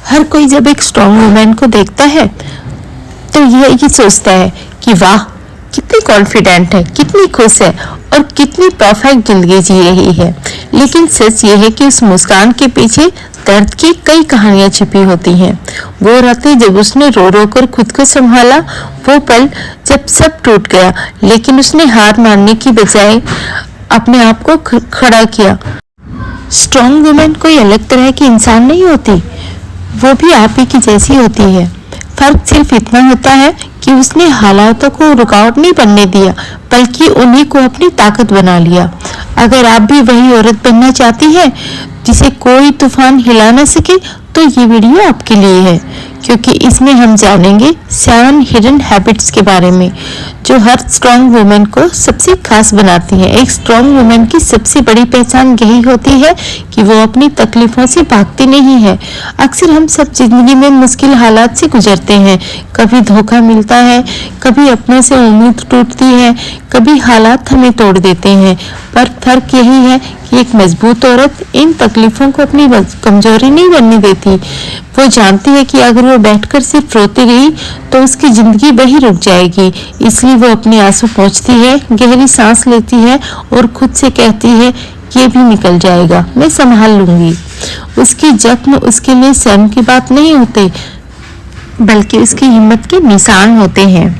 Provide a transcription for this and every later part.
हर कोई जब एक स्ट्रॉन्ग वुमेन को देखता है तो ये सोचता है कि वाह, कितनी कॉन्फिडेंट है, कितनी खुश है और कितनी परफेक्ट जिंदगी जी रही है। लेकिन सच ये है कि उस मुस्कान के पीछे दर्द की कई कहानियां छिपी होती हैं। वो रातें जब उसने रो रो कर खुद को संभाला, वो पल जब सब टूट गया लेकिन उसने हार मानने की बजाय अपने आप को खड़ा किया। स्ट्रॉन्ग वुमेन कोई अलग तरह की इंसान नहीं होती, वो भी आप ही की जैसी होती है। फर्क सिर्फ इतना होता है कि उसने हालातों को रुकावट नहीं बनने दिया, बल्कि उन्हीं को अपनी ताकत बना लिया। अगर आप भी वही औरत बनना चाहती हैं जिसे कोई तूफान हिला ना सके, तो ये वीडियो आपके लिए है, क्योंकि इसमें हम जानेंगे 7 हिडन हैबिट्स के बारे में जो हर स्ट्रॉन्ग वुमेन को सबसे खास बनाती हैं। एक स्ट्रॉन्ग वुमेन की सबसे बड़ी पहचान यही होती है कि वो अपनी तकलीफों से भागती नहीं है। अक्सर हम सब जिंदगी में मुश्किल हालात से गुजरते हैं। कभी धोखा मिलता है, कभी अपनों से उम्मीद टूटती है, कभी हालात हमें तोड़ देते हैं। पर फर्क यही है कि एक मजबूत औरत इन तकलीफों को अपनी कमजोरी नहीं बनने देती। वो जानती है कि अगर वो बैठकर सिर्फ रोती रही तो उसकी जिंदगी वही रुक जाएगी। इसलिए वो अपने आंसू पोंछती है, गहरी सांस लेती है और खुद से कहती है, ये भी निकल जाएगा, मैं संभाल लूंगी। उसके जख्म उसके लिए शर्म की बात नहीं होते, बल्कि उसकी हिम्मत के निशान होते हैं।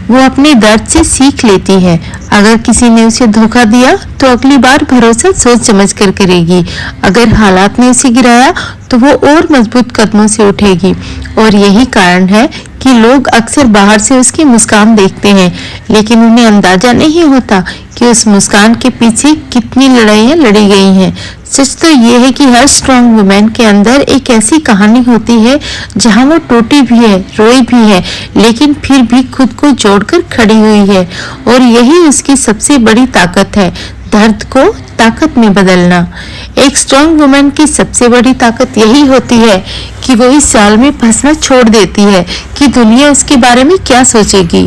वो अपने दर्द से सीख लेती है। अगर किसी ने उसे धोखा दिया तो अगली बार भरोसा सोच समझ कर करेगी। अगर हालात ने उसे गिराया तो वो और मजबूत कदमों से उठेगी। और यही कारण है कि लोग अक्सर बाहर से उसकी मुस्कान देखते हैं, लेकिन उन्हें अंदाजा नहीं होता कि उस मुस्कान के पीछे कितनी लड़ाइयाँ लड़ी गई हैं। सच तो ये है कि हर स्ट्रॉन्ग वुमेन के अंदर एक ऐसी कहानी होती है जहाँ वो टूटी भी है, रोई भी है, लेकिन फिर भी खुद को जोड़कर खड़ी हुई है। और यही उसकी सबसे बड़ी ताकत है, दर्द को ताकत में बदलना। एक स्ट्रॉन्ग वुमेन की सबसे बड़ी ताकत यही होती है कि वो इस जाल में फंसना छोड़ देती है कि दुनिया उसके बारे में क्या सोचेगी।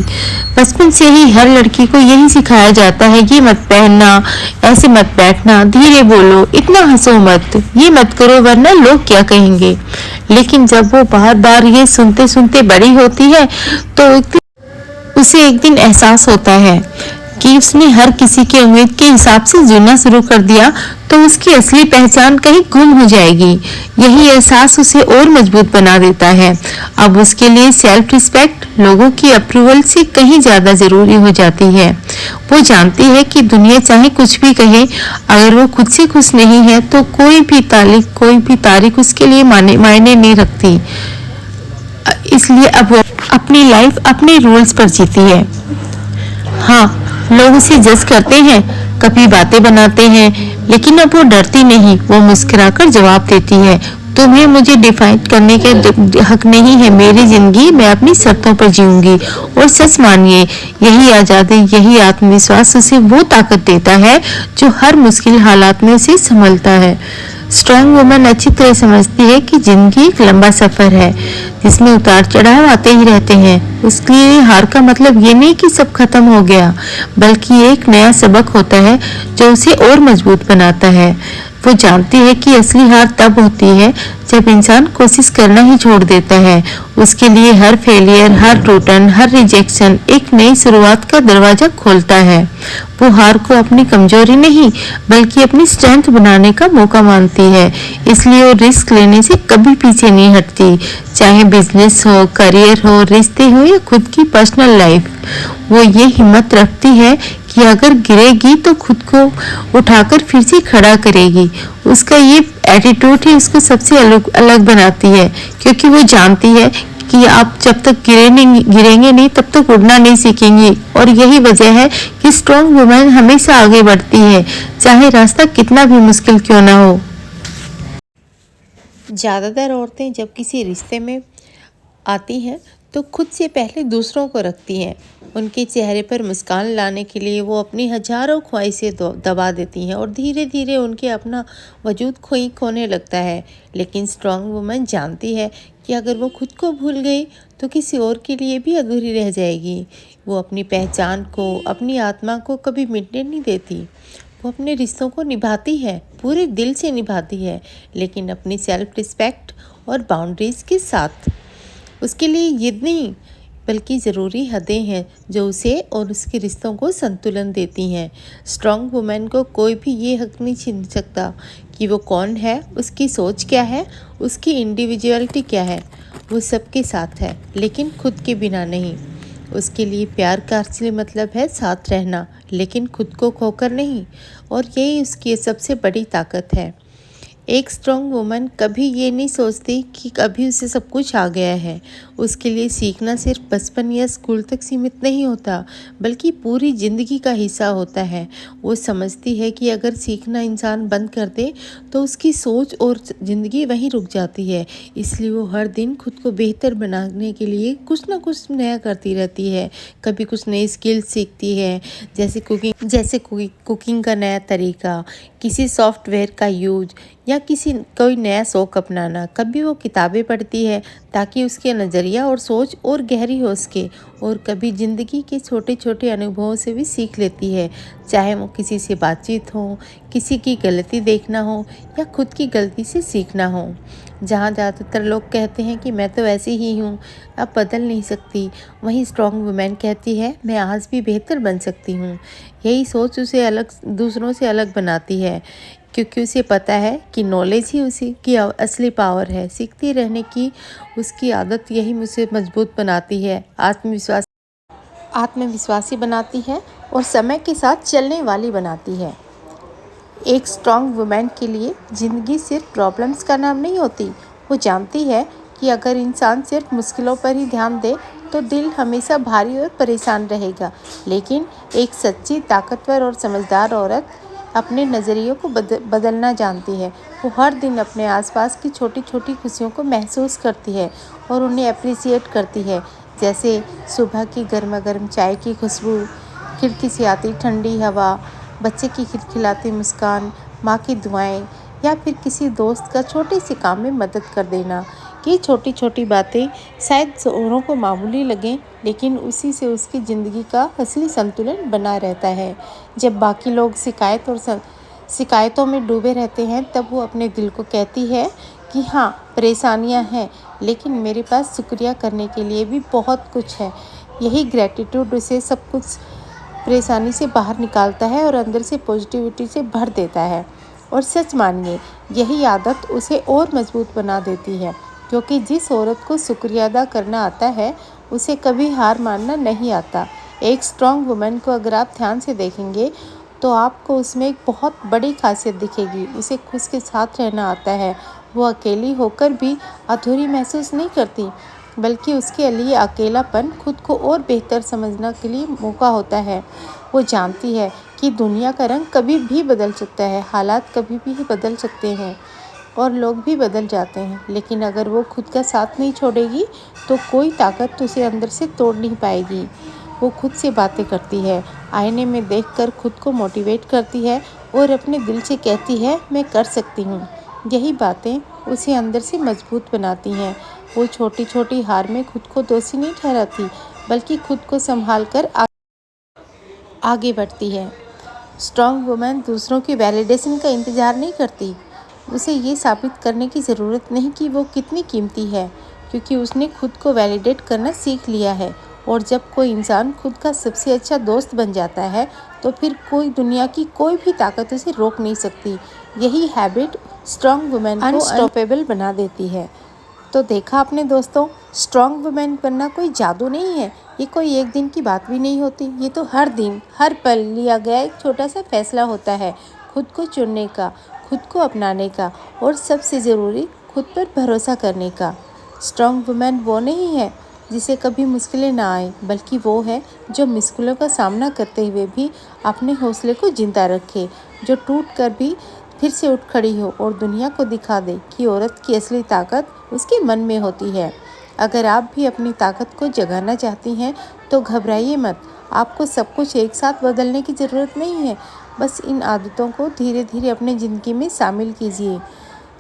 बचपन से ही हर लड़की को यही सिखाया जाता है, ये मत पहनना, ऐसे मत बैठना, धीरे बोलो, इतना हंसो मत, ये मत करो वरना लोग क्या कहेंगे। लेकिन जब वो बार बार ये सुनते सुनते बड़ी होती है तो उसे एक दिन एहसास होता है कि उसने हर किसी की उम्मीद के हिसाब से जीना शुरू कर दिया तो उसकी असली पहचान कहीं गुम हो जाएगी। यही एहसास उसे और मजबूत बना देता है। अब उसके लिए सेल्फ रिस्पेक्ट लोगों की अप्रूवल से कहीं ज्यादा जरूरी हो जाती है। वो जानती है कि दुनिया चाहे कुछ भी कहे, अगर वो खुद से खुश नहीं है तो कोई भी तारीख उसके लिए मायने नहीं रखती। इसलिए अब वो अपनी लाइफ अपने रूल्स पर जीती है। हाँ, लोग उसे जज करते हैं, कभी बातें बनाते हैं, लेकिन अब वो डरती नहीं। वो मुस्कुराकर जवाब देती है, तुम्हें मुझे डिफाइन करने के हक नहीं है। मेरी जिंदगी मैं अपनी शर्तों पर जीऊंगी। और सच मानिए, यही आजादी, यही आत्मविश्वास उसे वो ताकत देता है जो हर मुश्किल हालात में उसे संभलता है। स्ट्रॉन्ग वुमन अच्छी तरह समझती है कि जिंदगी एक लंबा सफर है जिसमें उतार चढ़ाव आते ही रहते हैं। उसके लिए हार का मतलब ये नहीं कि सब खत्म हो गया, बल्कि एक नया सबक होता है जो उसे और मजबूत बनाता है। वो जानती है कि असली हार तब होती है जब इंसान कोशिश करना ही छोड़ देता है। उसके लिए हर फेलियर, हर टूटन, हर रिजेक्शन एक नई शुरुआत का दरवाजा खोलता है। वो हार को अपनी कमजोरी नहीं बल्कि अपनी स्ट्रेंथ बनाने का मौका मानती है। इसलिए वो रिस्क लेने से कभी पीछे नहीं हटती, चाहे बिजनेस हो, करियर हो, रिश्ते हो या खुद की पर्सनल लाइफ। वो ये हिम्मत रखती है कि अगर गिरेगी तो खुद को उठाकर फिर से खड़ा करेगी। उसका ये एटीट्यूड ही उसको सबसे अलग बनाती है, क्योंकि वो जानती है कि आप जब तक गिरेंगे नहीं तब तक उड़ना नहीं सीखेंगे। और यही वजह है कि स्ट्रॉन्ग वुमेन हमेशा आगे बढ़ती है, चाहे रास्ता कितना भी मुश्किल क्यों ना हो। ज़्यादातर औरतें जब किसी रिश्ते में आती हैं तो खुद से पहले दूसरों को रखती हैं। उनके चेहरे पर मुस्कान लाने के लिए वो अपनी हजारों ख्वाहिशें दबा देती हैं और धीरे धीरे उनके अपना वजूद खोने लगता है। लेकिन स्ट्रॉन्ग वुमन जानती है कि अगर वो खुद को भूल गई तो किसी और के लिए भी अधूरी रह जाएगी। वो अपनी पहचान को, अपनी आत्मा को कभी मिटने नहीं देती। वो अपने रिश्तों को निभाती है, पूरे दिल से निभाती है, लेकिन अपनी सेल्फ रिस्पेक्ट और बाउंड्रीज़ के साथ। उसके लिए ये नहीं बल्कि ज़रूरी हदें हैं जो उसे और उसके रिश्तों को संतुलन देती हैं। स्ट्रॉन्ग वुमेन को कोई भी ये हक नहीं छीन सकता कि वो कौन है, उसकी सोच क्या है, उसकी इंडिविजुअलिटी क्या है। वो सबके साथ है लेकिन खुद के बिना नहीं। उसके लिए प्यार का असली मतलब है साथ रहना, लेकिन खुद को खोकर नहीं। और यही उसकी सबसे बड़ी ताकत है। एक स्ट्रॉन्ग वुमन कभी ये नहीं सोचती कि अभी उसे सब कुछ आ गया है। उसके लिए सीखना सिर्फ बचपन या स्कूल तक सीमित नहीं होता, बल्कि पूरी ज़िंदगी का हिस्सा होता है। वो समझती है कि अगर सीखना इंसान बंद कर दे तो उसकी सोच और ज़िंदगी वहीं रुक जाती है। इसलिए वो हर दिन खुद को बेहतर बनाने के लिए कुछ ना कुछ नया करती रहती है। कभी कुछ नई स्किल सीखती है, जैसे कुकिंग का नया तरीका, किसी सॉफ्टवेयर का यूज या कोई नया शौक अपनाना। कभी वो किताबें पढ़ती है ताकि उसके नज़रिया और सोच और गहरी हो सके, और कभी ज़िंदगी के छोटे छोटे अनुभवों से भी सीख लेती है, चाहे वो किसी से बातचीत हो, किसी की गलती देखना हो या खुद की गलती से सीखना हो। जहाँ ज़्यादातर लोग कहते हैं कि मैं तो ऐसी ही हूँ, अब बदल नहीं सकती, वहीं स्ट्रॉन्ग वुमेन कहती है मैं आज भी बेहतर बन सकती हूँ। यही सोच उसे दूसरों से अलग बनाती है, क्योंकि उसे पता है कि नॉलेज ही उसी की असली पावर है। सीखती रहने की उसकी आदत यही मुझे मजबूत बनाती है, आत्मविश्वासी बनाती है और समय के साथ चलने वाली बनाती है। एक स्ट्रॉन्ग वुमेन के लिए ज़िंदगी सिर्फ प्रॉब्लम्स का नाम नहीं होती। वो जानती है कि अगर इंसान सिर्फ मुश्किलों पर ही ध्यान दे तो दिल हमेशा भारी और परेशान रहेगा। लेकिन एक सच्ची, ताकतवर और समझदार औरत अपने नज़रियों को बदलना जानती है। वो हर दिन अपने आसपास की छोटी छोटी खुशियों को महसूस करती है और उन्हें अप्रिसिएट करती है, जैसे सुबह की गर्मा गर्म चाय की खुशबू, खिड़की से आती ठंडी हवा, बच्चे की खिलखिलाती मुस्कान, माँ की दुआएं या फिर किसी दोस्त का छोटे से काम में मदद कर देना। ये छोटी छोटी बातें शायद औरों को मामूली लगें, लेकिन उसी से उसकी ज़िंदगी का असली संतुलन बना रहता है। जब बाकी लोग शिकायतों में डूबे रहते हैं, तब वो अपने दिल को कहती है कि हाँ, परेशानियाँ हैं, लेकिन मेरे पास शुक्रिया करने के लिए भी बहुत कुछ है। यही ग्रैटिट्यूड उसे सब कुछ परेशानी से बाहर निकालता है और अंदर से पॉजिटिविटी से भर देता है। और सच मानिए, यही आदत उसे और मजबूत बना देती है, क्योंकि जिस औरत को शुक्रिया अदा करना आता है उसे कभी हार मानना नहीं आता। एक स्ट्रॉन्ग वुमेन को अगर आप ध्यान से देखेंगे तो आपको उसमें एक बहुत बड़ी खासियत दिखेगी। उसे खुद के साथ रहना आता है। वो अकेली होकर भी अधूरी महसूस नहीं करती, बल्कि उसके लिए अकेलापन खुद को और बेहतर समझने के लिए मौका होता है। वो जानती है कि दुनिया का रंग कभी भी बदल सकता है, हालात कभी भी बदल सकते हैं और लोग भी बदल जाते हैं, लेकिन अगर वो खुद का साथ नहीं छोड़ेगी तो कोई ताकत उसे अंदर से तोड़ नहीं पाएगी। वो खुद से बातें करती है, आईने में देखकर खुद को मोटिवेट करती है और अपने दिल से कहती है मैं कर सकती हूँ। यही बातें उसे अंदर से मजबूत बनाती हैं। वो छोटी छोटी हार में खुद को दोषी नहीं ठहराती, बल्कि खुद को संभाल कर आगे बढ़ती है। स्ट्रॉन्ग वुमेन दूसरों की वैलिडेशन का इंतज़ार नहीं करती। उसे ये साबित करने की ज़रूरत नहीं कि वो कितनी कीमती है, क्योंकि उसने खुद को वैलिडेट करना सीख लिया है। और जब कोई इंसान खुद का सबसे अच्छा दोस्त बन जाता है तो फिर दुनिया की कोई भी ताकत उसे रोक नहीं सकती। यही हैबिट स्ट्रॉन्ग वुमेन को अनस्टॉपेबल बना देती है। तो देखा आपने दोस्तों, स्ट्रॉन्ग वुमेन बनना कोई जादू नहीं है, ये कोई एक दिन की बात भी नहीं होती। ये तो हर दिन, हर पल लिया गया एक छोटा सा फैसला होता है, खुद को चुनने का, खुद को अपनाने का और सबसे ज़रूरी खुद पर भरोसा करने का। स्ट्रॉन्ग वुमेन वो नहीं है जिसे कभी मुश्किलें ना आए, बल्कि वो है जो मुश्किलों का सामना करते हुए भी अपने हौसले को जिंदा रखे, जो टूट कर भी फिर से उठ खड़ी हो और दुनिया को दिखा दे कि औरत की असली ताकत उसके मन में होती है। अगर आप भी अपनी ताकत को जगाना चाहती हैं तो घबराइए मत। आपको सब कुछ एक साथ बदलने की ज़रूरत नहीं है, बस इन आदतों को धीरे धीरे अपनी ज़िंदगी में शामिल कीजिए।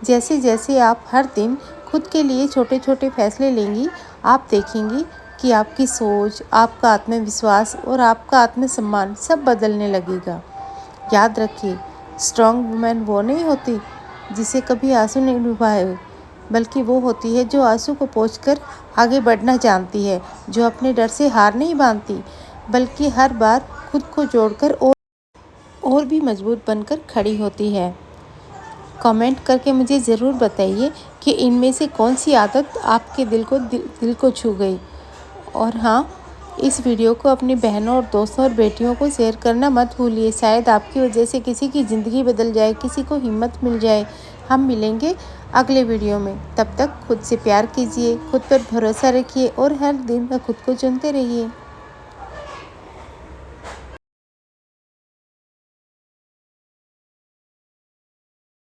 जैसे जैसे आप हर दिन खुद के लिए छोटे छोटे फैसले लेंगी, आप देखेंगी कि आपकी सोच, आपका आत्मविश्वास और आपका आत्मसम्मान सब बदलने लगेगा। याद रखिए, स्ट्रॉन्ग वुमेन वो नहीं होती जिसे कभी आंसू नहीं डूबाए, बल्कि वो होती है जो आंसू को पोंछकर आगे बढ़ना जानती है, जो अपने डर से हार नहीं मानती, बल्कि हर बार खुद को जोड़कर और भी मजबूत बनकर खड़ी होती है। कमेंट करके मुझे ज़रूर बताइए कि इनमें से कौन सी आदत आपके दिल को छू गई। और हाँ, इस वीडियो को अपनी बहनों और दोस्तों और बेटियों को शेयर करना मत भूलिए। शायद आपकी वजह से किसी की ज़िंदगी बदल जाए, किसी को हिम्मत मिल जाए। हम मिलेंगे अगले वीडियो में। तब तक खुद से प्यार कीजिए, खुद पर भरोसा रखिए और हर दिन खुद को चुनते रहिए।